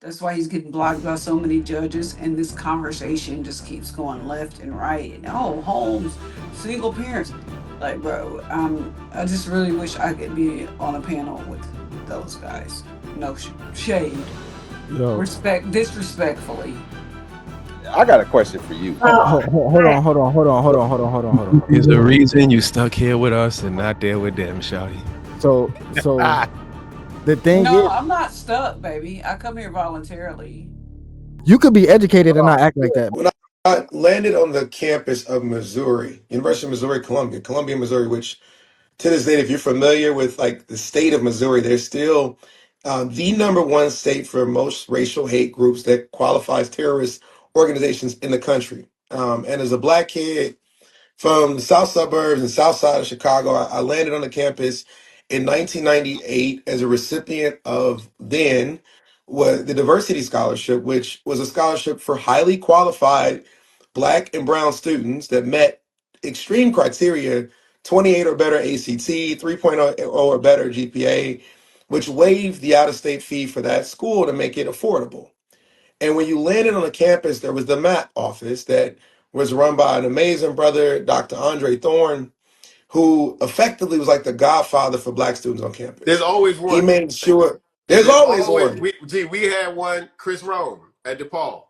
That's why he's getting blocked by so many judges, and this conversation just keeps going left and right. And oh, homes, single parents, like bro, I just really wish I could be on a panel with those guys. No shade, Yo, disrespectfully. I got a question for you. hold on. There's a reason you stuck here with us and not there with them, Shouty. So the thing No, is, I'm not stuck, baby. I come here voluntarily. you could be educated and not act like that. When I landed on the campus of Missouri, University of Missouri, Columbia, Missouri, which to this day, if you're familiar with like the state of Missouri, they're still the number one state for most racial hate groups that qualifies terrorist organizations in the country. And as a black kid from the south suburbs and south side of Chicago, I landed on the campus in 1998 as a recipient of then was the Diversity Scholarship, which was a scholarship for highly qualified black and brown students that met extreme criteria, 28 or better ACT, 3.0 or better GPA, which waived the out-of-state fee for that school to make it affordable. And when you landed on the campus, there was the MAP office that was run by an amazing brother, Dr. Andre Thorne, who effectively was like the godfather for black students on campus. There's always He one. made sure there's always one. We had one, Chris Rome at DePaul.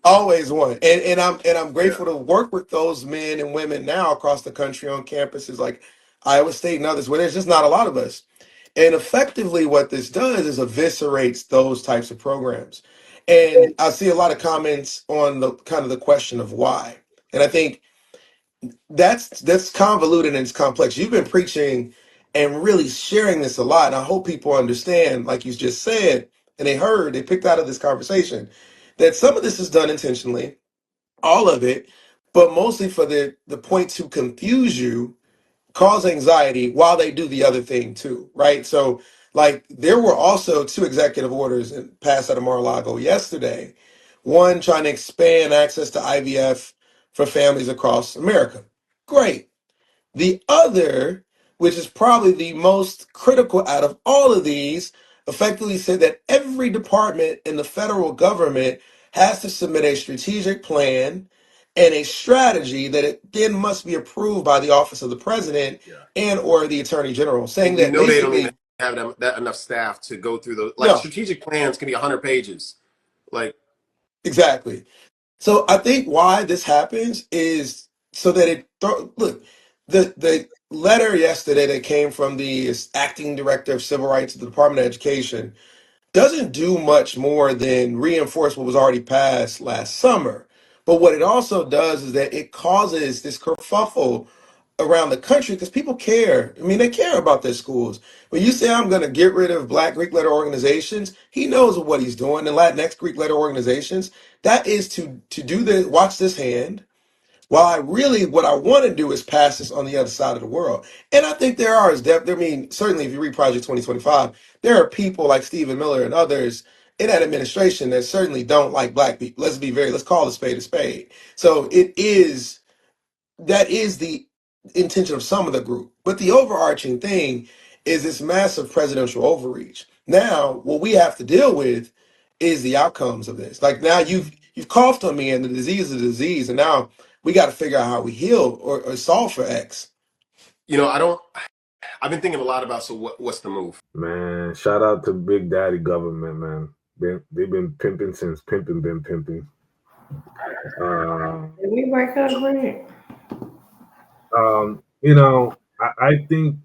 Always one. And I'm Yeah. grateful to work with those men and women now across the country on campuses like Iowa State and others where there's just not a lot of us. And effectively what this does is eviscerates those types of programs. And I see a lot of comments on the kind of the question of why. And I think that's convoluted and it's complex. You've been preaching and really sharing this a lot. And I hope people understand, like you just said, and they picked out of this conversation, that some of this is done intentionally, all of it, but mostly for the point to confuse you, cause anxiety while they do the other thing too, right? So like there were also two executive orders passed out of Mar-a-Lago yesterday. One trying to expand access to IVF for families across America. Great. The other, which is probably the most critical out of all of these, effectively said that every department in the federal government has to submit a strategic plan and a strategy that it then must be approved by the office of the president Yeah. and or the attorney general, saying And you that know they don't basically even have that enough staff to go through those. Like no, strategic plans can be 100 pages. Like exactly. So I think why this happens is so that look, the letter yesterday that came from the acting director of civil rights at the Department of Education doesn't do much more than reinforce what was already passed last summer. But what it also does is that it causes this kerfuffle around the country because people care. I mean, they care about their schools. When you say I'm going to get rid of Black Greek letter organizations, he knows what he's doing. And Latinx Greek letter organizations, that is to do this. Watch this hand. While what I want to do is pass this on the other side of the world. And I think there are, I mean, certainly if you read Project 2025, there are people like Stephen Miller and others in that administration that certainly don't like black people. Let's call a spade a spade. So that is the intention of some of the group. But the overarching thing is this massive presidential overreach. Now, what we have to deal with is the outcomes of this. Like now you've coughed on me and the disease is a disease, and now we got to figure out how we heal or solve for X. I've been thinking a lot about what's the move? Man, shout out to Big Daddy government, man. They've been pimping since pimping been pimping. Did we break up, Grant? I think,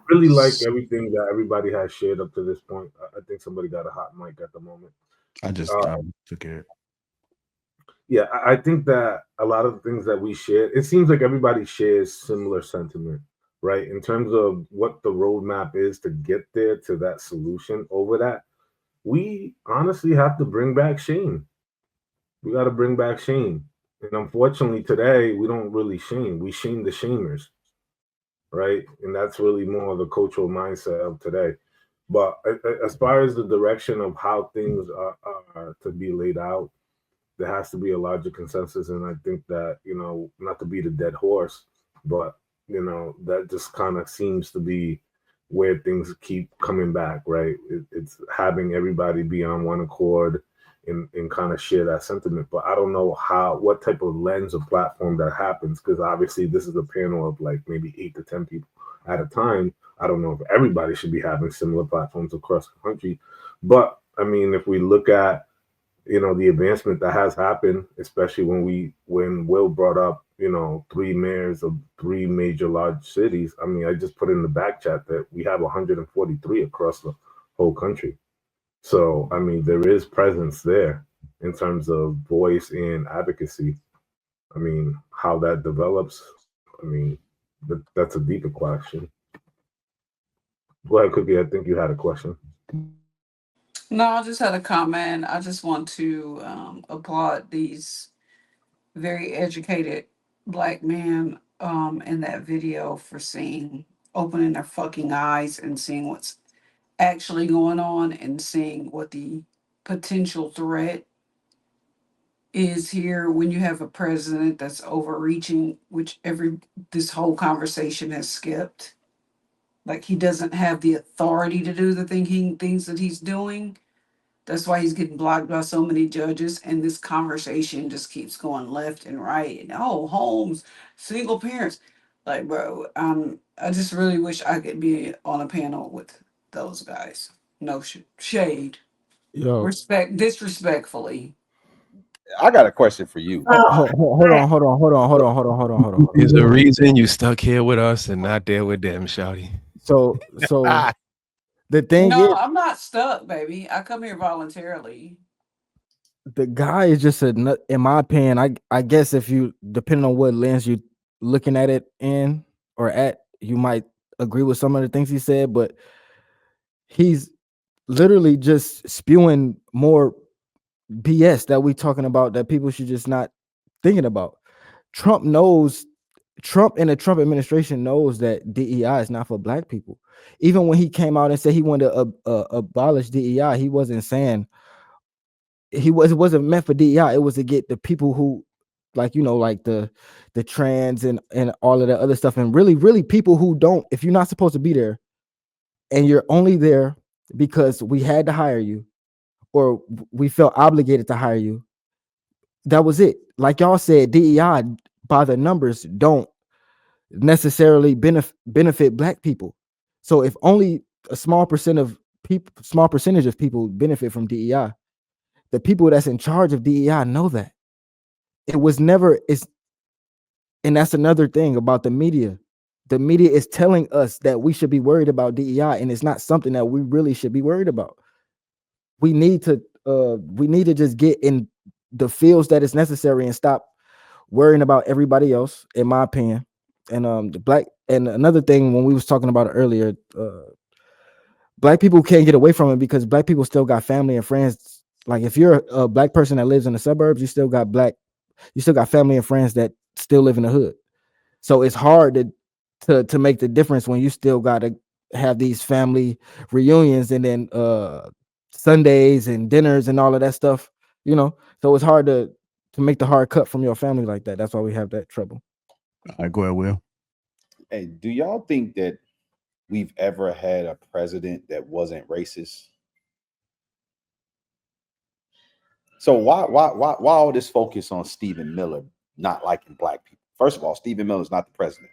really like everything that everybody has shared up to this point. I think somebody got a hot mic at the moment. I just took it. Yeah, I think that a lot of the things that we share, it seems like everybody shares similar sentiment, right? In terms of what the roadmap is to get there to that solution over that, we honestly have to bring back shame. We got to bring back shame. And unfortunately, today, we don't really shame. We shame the shamers, right? And that's really more of the cultural mindset of today. But as far as the direction of how things are to be laid out, there has to be a larger consensus. And I think that, not to beat a dead horse, but, that just kind of seems to be where things keep coming back, right? It's having everybody be on one accord and kind of share that sentiment. But I don't know what type of lens or platform that happens, because obviously this is a panel of like maybe 8 to 10 people at a time. I don't know if everybody should be having similar platforms across the country, but I mean, if we look at the advancement that has happened, especially when Will brought up 3 mayors of 3 major large cities. I mean, I just put in the back chat that we have 143 across the whole country. So I mean, there is presence there in terms of voice and advocacy. I mean, how that develops, I mean, that's a deeper question. Go ahead, Cookie. I think you had a question. No, I just had a comment. I just want to applaud these very educated black men in that video for opening their fucking eyes and seeing what's actually going on and seeing what the potential threat is here when you have a president that's overreaching, which this whole conversation has skipped. Like he doesn't have the authority to do the things that he's doing. That's why he's getting blocked by so many judges, and this conversation just keeps going left and right. And homes, single parents, like bro, I just really wish I could be on a panel with those guys. No shade, respect, disrespectfully. I got a question for you. Hold on. There's a reason you stuck here with us and not there with them, shawty. So the thing No, is, I'm not stuck, baby. I come here voluntarily. the guy is just a nut, in my opinion. I guess if you, depending on what lens you looking at it in or at, you might agree with some of the things he said, but he's literally just spewing more BS that we talking about that people should just not thinking about. Trump and the Trump administration knows that DEI is not for black people. Even when he came out and said he wanted to abolish DEI, he wasn't saying it wasn't meant for DEI. It was to get the people who, like like the trans and all of that other stuff, and really people who don't. If you're not supposed to be there, and you're only there because we had to hire you, or we felt obligated to hire you, that was it. Like y'all said, DEI by the numbers don't necessarily benefit black people. So if only a small percentage of people benefit from DEI, the people that's in charge of DEI know that. And that's another thing about the media. The media is telling us that we should be worried about DEI, and it's not something that we really should be worried about. We need to just get in the fields that is necessary and stop worrying about everybody else, in my opinion. And another thing, when we was talking about it earlier, black people can't get away from it because black people still got family and friends. Like if you're a black person that lives in the suburbs, you still got family and friends that still live in the hood. So it's hard to make the difference when you still got to have these family reunions and then Sundays and dinners and all of that stuff, So it's hard to make the hard cut from your family like that. That's why we have that trouble. All right, go ahead, Will. Hey, do y'all think that we've ever had a president that wasn't racist? So why all this focus on Stephen Miller not liking black people? First of all, Stephen Miller is not the president,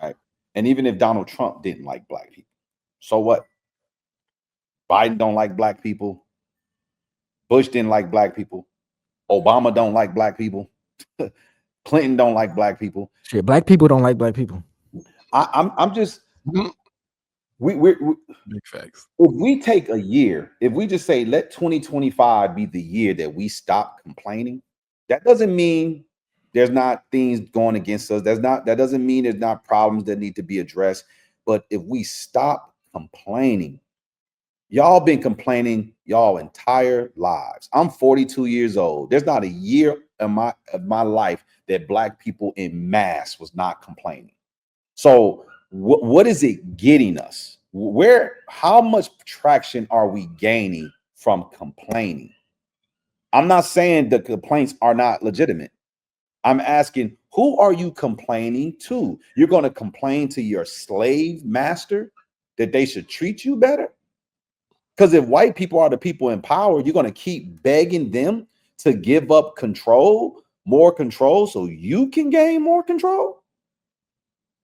right? And even if Donald Trump didn't like black people, so what? Biden don't like black people. Bush didn't like black people. Obama don't like black people. Clinton don't like black people. Shit, black people don't like black people. I'm just we big facts. If we take a year, if we just say let 2025 be the year that we stop complaining, that doesn't mean there's not things going against us. That doesn't mean there's not problems that need to be addressed. But if we stop complaining, y'all been complaining y'all entire lives. I'm 42 years old. There's not a year of my life that black people in mass was not complaining. So what is it getting us? How much traction are we gaining from complaining? I'm not saying the complaints are not legitimate. I'm asking, who are you complaining to? You're going to complain to your slave master? that they should treat you better? Because if white people are the people in power, you're going to keep begging them to give up control, more control, so you can gain more control?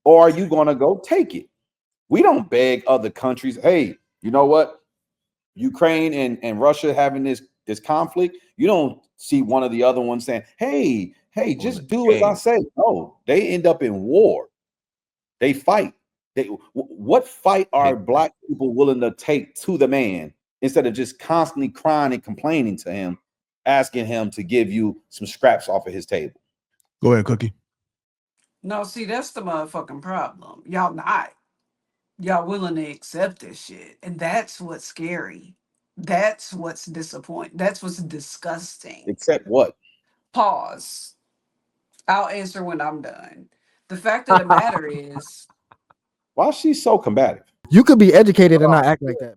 Or are you going to go take it? We don't beg other countries, hey, you know what? Ukraine and Russia having this conflict, you don't see one of the other ones saying, hey, just do as I say. No, they end up in war. They fight. What fight are black people willing to take to the man instead of just constantly crying and complaining to him, asking him to give you some scraps off of his table? Go ahead, Cookie. No, see, that's the motherfucking problem. Y'all not. Y'all willing to accept this shit. And that's what's scary. That's what's disappointing. That's what's disgusting. Except what? Pause. I'll answer when I'm done. The fact of the matter is, Why is she so combative? You could be educated and not act like that.